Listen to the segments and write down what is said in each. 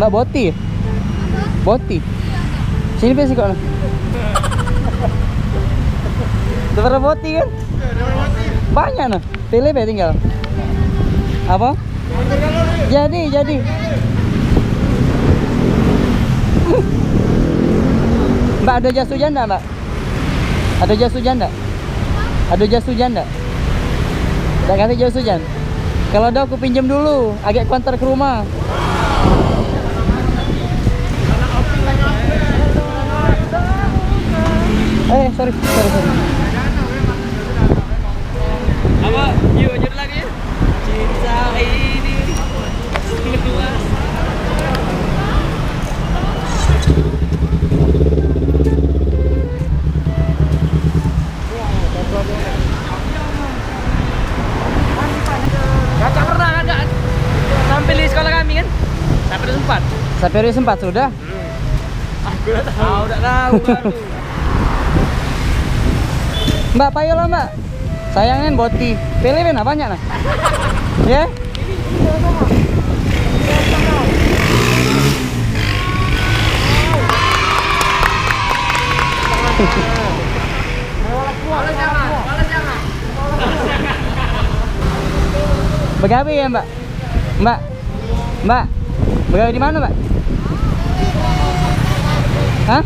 Mbak Boti. Boti. Sini pesi kok. Seberapa Boti kan? Banyak nah. Pilih be tinggal. Apa? Jadi. Mbak ada jas hujan enggak, Mbak? Ada jas hujan enggak? Ada jas hujan enggak? Enggak kasih jas hujan. Kalau ada aku pinjam dulu, agak kuantar ke rumah. Sorry. Apa? Yuk lanjut lagi ya. Cinta ini kedua. Kakak pernah ada tampil di sekolah kami kan? Sampai sempat. Sampai sempat sudah. Aku udah tahu baru. Mbak, payo lah Mbak. Sayangin Boti. Pilih mana banyak nah. Ya? Begawe ya Mbak? Mbak, begawe di mana Mbak? Hah?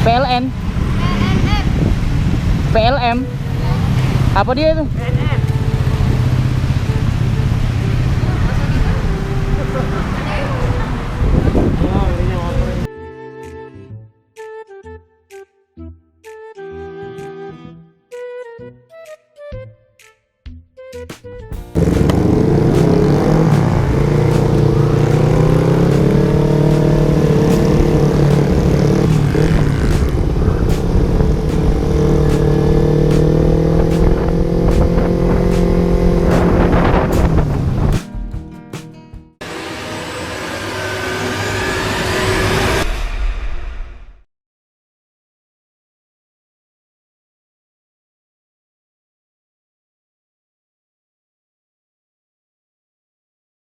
PLN? PLM? Apa dia itu?